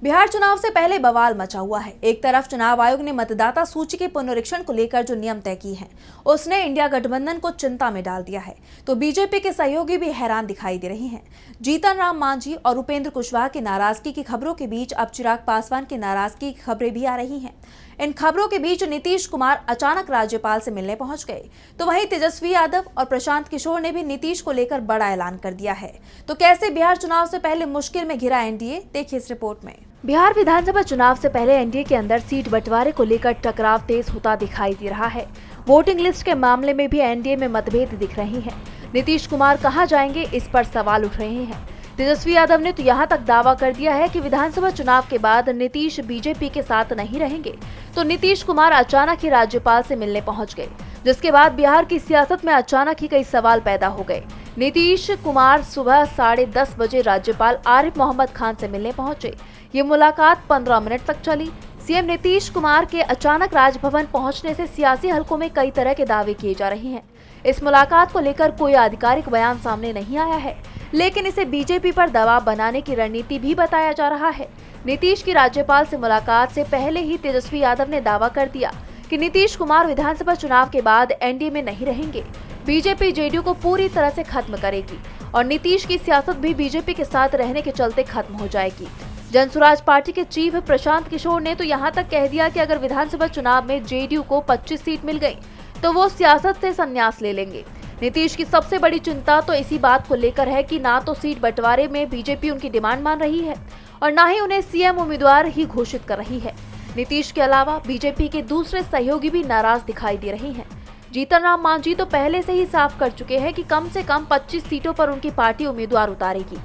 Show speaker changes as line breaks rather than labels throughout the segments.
बिहार चुनाव से पहले बवाल मचा हुआ है। एक तरफ चुनाव आयोग ने मतदाता सूची के पुनरीक्षण को लेकर जो नियम तय किए हैं, उसने इंडिया गठबंधन को चिंता में डाल दिया है, तो बीजेपी के सहयोगी भी हैरान दिखाई दे रहे हैं। जीतन राम मांझी और उपेंद्र कुशवाहा की नाराजगी की खबरों के बीच अब चिराग पासवान की नाराजगी की खबरें भी आ रही हैं। इन खबरों के बीच नीतीश कुमार अचानक राज्यपाल से मिलने पहुंच गए, तो वहीं तेजस्वी यादव और प्रशांत किशोर ने भी नीतीश को लेकर बड़ा ऐलान कर दिया है। तो कैसे बिहार चुनाव से पहले मुश्किल में घिरा एनडीए, देखिए इस रिपोर्ट में। बिहार विधानसभा चुनाव से पहले एनडीए के अंदर सीट बंटवारे को लेकर टकराव तेज होता दिखाई दे रहा है। वोटिंग लिस्ट के मामले में भी एनडीए में मतभेद दिख रहे हैं। नीतीश कुमार कहां जाएंगे, इस पर सवाल उठ रहे हैं। तेजस्वी यादव ने तो यहां तक दावा कर दिया है कि विधानसभा चुनाव के बाद नीतीश बीजेपी के साथ नहीं रहेंगे, तो नीतीश कुमार अचानक ही राज्यपाल से मिलने पहुंच गए, जिसके बाद बिहार की सियासत में अचानक ही कई सवाल पैदा हो गए। नीतीश कुमार सुबह 10:30 बजे राज्यपाल आरिफ मोहम्मद खान से मिलने पहुंचे। ये मुलाकात 15 मिनट तक चली। सीएम नीतीश कुमार के अचानक राजभवन पहुंचने से सियासी हलकों में कई तरह के दावे किए जा रहे हैं। इस मुलाकात को लेकर कोई आधिकारिक बयान सामने नहीं आया है, लेकिन इसे बीजेपी पर दबाव बनाने की रणनीति भी बताया जा रहा है। नीतीश की राज्यपाल से मुलाकात से पहले ही तेजस्वी यादव ने दावा कर दिया कि नीतीश कुमार विधानसभा चुनाव के बाद एनडीए में नहीं रहेंगे। बीजेपी जेडीयू को पूरी तरह से खत्म करेगी और नीतीश की सियासत भी बीजेपी के साथ रहने के चलते खत्म हो जाएगी। जनसुराज पार्टी के चीफ प्रशांत किशोर ने तो यहाँ तक कह दिया कि अगर विधानसभा चुनाव में जेडीयू को 25 सीट मिल गई तो वो सियासत से संन्यास ले लेंगे। नीतीश की सबसे बड़ी चिंता तो इसी बात को लेकर है कि ना तो सीट बंटवारे में बीजेपी उनकी डिमांड मान रही है और ना ही उन्हें सीएम उम्मीदवार ही घोषित कर रही है। नीतीश के अलावा बीजेपी के दूसरे सहयोगी भी नाराज दिखाई दे रहे हैं। जीतन राम मांझी तो पहले से ही साफ कर चुके हैं कि कम से कम 25 सीटों पर उनकी पार्टी उम्मीदवार उतारेगी,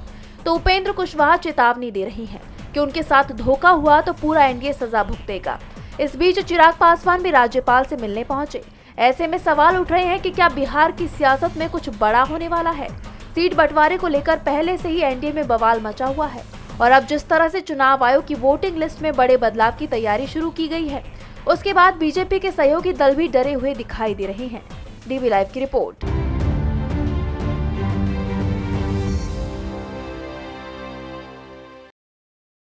तो उपेंद्र कुशवाहा चेतावनी दे रही हैं कि उनके साथ धोखा हुआ तो पूरा एनडीए सजा भुगतेगा। इस बीच चिराग पासवान भी राज्यपाल से मिलने पहुंचे। ऐसे में सवाल उठ रहे हैं कि क्या बिहार की सियासत में कुछ बड़ा होने वाला है। सीट बंटवारे को लेकर पहले से ही एनडीए में बवाल मचा हुआ है और अब जिस तरह से चुनाव आयोग की वोटिंग लिस्ट में बड़े बदलाव की तैयारी शुरू की गई है, उसके बाद बीजेपी के सहयोगी दल भी डरे हुए दिखाई दे रहे हैं। डीवी लाइव की रिपोर्ट।